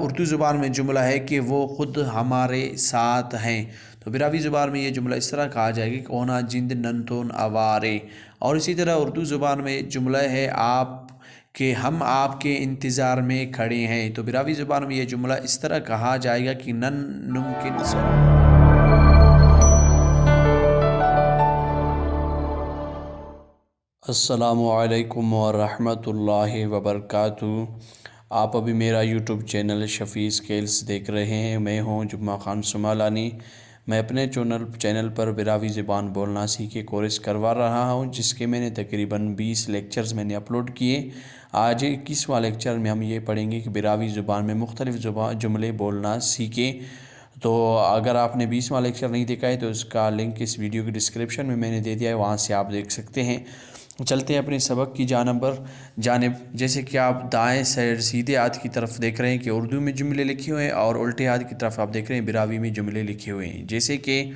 اردو زبان میں جملہ ہے کہ وہ خود ہمارے ساتھ ہیں، تو براوی زبان میں یہ جملہ اس طرح کہا جائے گا کہ اونا جند ننتون اوارے۔ اور اسی طرح اردو زبان میں جملہ ہے کہ ہم آپ کے انتظار میں کھڑے ہیں، تو براوی زبان میں یہ جملہ اس طرح کہا جائے گا کہ نن نمکن السلام علیکم ورحمۃ اللہ وبرکاتہ۔ آپ ابھی میرا یوٹیوب چینل شفیع سکیلز دیکھ رہے ہیں۔ میں ہوں جمعہ خان سمالانی۔ میں اپنے چینل پر براوی زبان بولنا سیکھے کورس کروا رہا ہوں، جس کے میں نے تقریباً 20 لیکچرز میں نے اپلوڈ کیے۔ آج 21واں لیکچر میں ہم یہ پڑھیں گے کہ براوی زبان میں مختلف جملے بولنا سیکھیں۔ تو اگر آپ نے 20واں لیکچر نہیں دیکھا ہے تو اس کا لنک اس ویڈیو کی ڈسکرپشن میں نے دے دیا ہے، وہاں سے آپ دیکھ سکتے ہیں۔ چلتے ہیں اپنے سبق کی جانب۔ جیسے کہ آپ دائیں سائڈ سیدھے ہاتھ کی طرف دیکھ رہے ہیں کہ اردو میں جملے لکھے ہوئے ہیں، اور الٹے ہاتھ کی طرف آپ دیکھ رہے ہیں براوی میں جملے لکھے ہوئے ہیں۔ جیسے کہ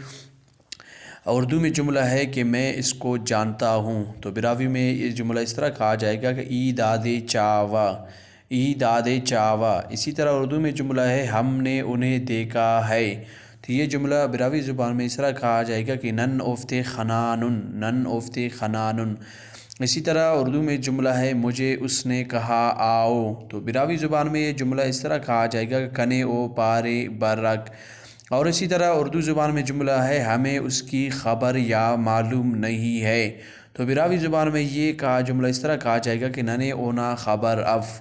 اردو میں جملہ ہے کہ میں اس کو جانتا ہوں، تو براوی میں یہ جملہ اس طرح کہا جائے گا کہ ای دادے چاوا، ای دادے چاوا۔ اسی طرح اردو میں جملہ ہے ہم نے انہیں دیکھا ہے، تو یہ جملہ براوی زبان میں اس طرح کہا جائے گا کہ نن اوفتے خنانن، نن اوفتے خنانن۔ اسی طرح اردو میں جملہ ہے مجھے اس نے کہا آؤ، تو براوی زبان میں یہ جملہ اس طرح کہا جائے گا کہ کنے او پارے برک۔ اور اسی طرح اردو زبان میں جملہ ہے ہمیں اس کی خبر یا معلوم نہیں ہے، تو براوی زبان میں یہ جملہ اس طرح کہا جائے گا کہ ننے اونا خبر اف۔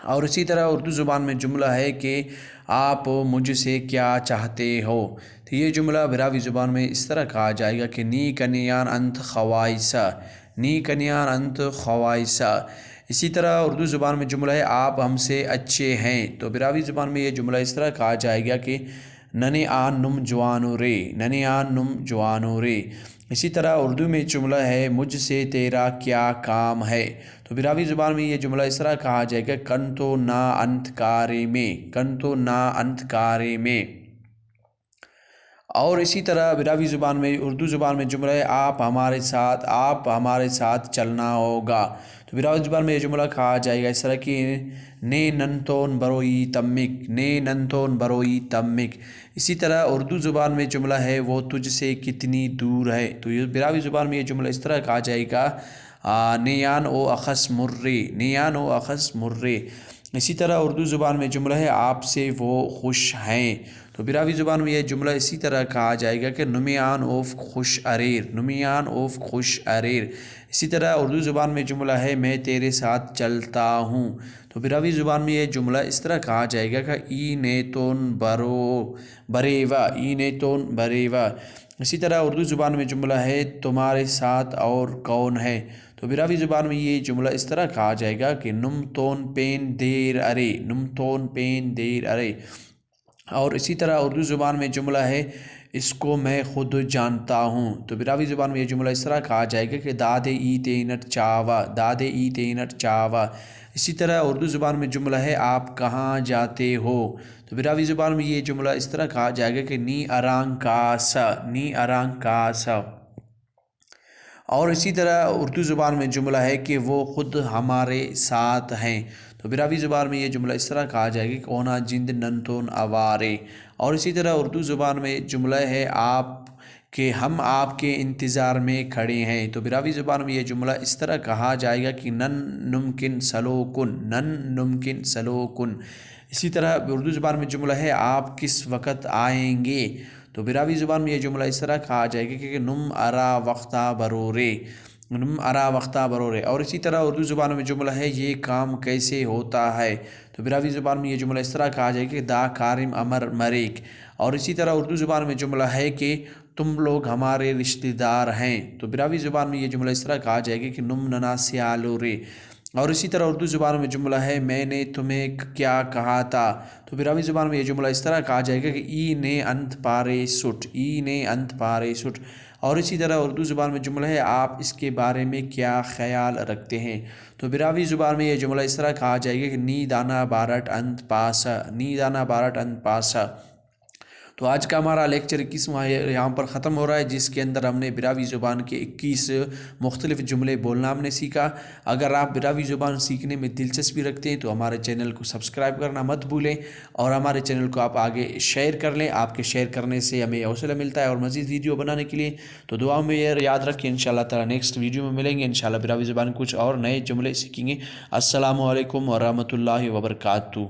اور اسی طرح اردو زبان میں جملہ ہے کہ آپ مجھ سے کیا چاہتے ہو، تو یہ جملہ براوی زبان میں اس طرح کہا جائے گا کہ نی کنیان انت خوائسہ، نی کنیان انت خوائسہ۔ اسی طرح اردو زبان میں جملہ ہے آپ ہم سے اچھے ہیں، تو براوی زبان میں یہ جملہ اس طرح کہا جائے گا کہ ننے آن نم جوانو رے، ننے آن نم جوانو رے۔ اسی طرح اردو میں جملہ ہے مجھ سے تیرا کیا کام ہے، تو براوی زبان میں یہ جملہ اس طرح کہا جائے گا کنتو نا انت کارے میں، کنتو نا انت کارے میں۔ اور اسی طرح براوی زبان میں اردو زبان میں جملہ ہے آپ ہمارے ساتھ چلنا ہوگا، تو براوی زبان میں یہ جملہ کہا جائے گا اس طرح کہ نے ننتون بروئی تمک، نے ننتون بروئی تمک۔ اسی طرح اردو زبان میں جملہ ہے وہ تجھ سے کتنی دور ہے، تو یہ براوی زبان میں یہ جملہ اس طرح کہا جائے گا نیان او اخس مرے، نیان او اخس مرے۔ اسی طرح اردو زبان میں جملہ ہے آپ سے وہ خوش ہیں، تو براوی زبان میں یہ جملہ اسی طرح کہا جائے گا کہ نمیان اوف خوش اریر، نمیان اوف خوش اریر۔ اسی طرح اردو زبان میں جملہ ہے میں تیرے ساتھ چلتا ہوں، تو براوی زبان میں یہ جملہ اس طرح کہا جائے گا کہ ای نیتون بریوا، ای نیتون بریوا۔ اسی طرح اردو زبان میں جملہ ہے تمہارے ساتھ اور کون ہے، تو براوی زبان میں یہ جملہ اس طرح کہا جائے گا کہ نم تون پین دیر ارے، نم تون پین دیر ارے۔ اور اسی طرح اردو زبان میں جملہ ہے اس کو میں خود جانتا ہوں، تو براوی زبان میں یہ جملہ اس طرح کہا جائے گا کہ دادے ای تینٹ چاوا، دادے ای تینٹ چاوا۔ اسی طرح اردو زبان میں جملہ ہے آپ کہاں جاتے ہو، تو براوی زبان میں یہ جملہ اس طرح کہا جائے گا کہ نی ارانگ کاسا، نی ارانگ کاسا۔ اور اسی طرح اردو زبان میں جملہ ہے کہ وہ خود ہمارے ساتھ ہیں، تو براوی زبان میں یہ جملہ اس طرح کہا جائے گا کہ اونا جند ننتون اوارے۔ اور اسی طرح اردو زبان میں جملہ ہے کہ ہم آپ کے انتظار میں کھڑے ہیں، تو براوی زبان میں یہ جملہ اس طرح کہا جائے گا کہ نن نمکن سلوکن، نن نمکن سلوکن۔ اسی طرح اردو زبان میں جملہ ہے آپ کس وقت آئیں گے، تو براوی زبان میں یہ جملہ اس طرح کہا جائے گا کہ نم ارا وقتا برورے، نم ارا وقتا برورے۔ اور اسی طرح اردو زبان میں جملہ ہے یہ کام کیسے ہوتا ہے، تو براوی زبان میں یہ جملہ اس طرح کہا جائے گا کہ دا کارم امر مریک۔ اور اسی طرح اردو زبان میں جملہ ہے کہ تم لوگ ہمارے رشتہ دار ہیں، تو براوی زبان میں یہ جملہ اس طرح کہا جائے گا کہ نم ننا سیالو رے۔ اور اسی طرح اردو زبان میں جملہ ہے میں نے تمہیں کیا کہا تھا، تو براوی زبان میں یہ جملہ اس طرح کہا جائے گا کہ ای نے انت پارے سٹ، ای نے انت پارے سٹ۔ اور اسی طرح اردو زبان میں جملہ ہے آپ اس کے بارے میں کیا خیال رکھتے ہیں، تو براوی زبان میں یہ جملہ اس طرح کہا جائے گا کہ نی دانا بارٹ انت پاسا، نی دانا بارٹ انت پاسا۔ تو آج کا ہمارا لیکچر 21واں یہاں پر ختم ہو رہا ہے، جس کے اندر ہم نے براوی زبان کے 21 مختلف جملے بولنا ہم نے سیکھا۔ اگر آپ براوی زبان سیکھنے میں دلچسپی رکھتے ہیں تو ہمارے چینل کو سبسکرائب کرنا مت بھولیں، اور ہمارے چینل کو آپ آگے شیئر کر لیں۔ آپ کے شیئر کرنے سے ہمیں حوصلہ ملتا ہے اور مزید ویڈیو بنانے کے لیے۔ تو دعا میں یاد رکھیں، انشاءاللہ تعالی نیکسٹ ویڈیو میں ملیں گے، انشاءاللہ براوی زبان کچھ اور نئے جملے سیکھیں گے۔ السلام علیکم ورحمۃ اللہ وبرکاتہ۔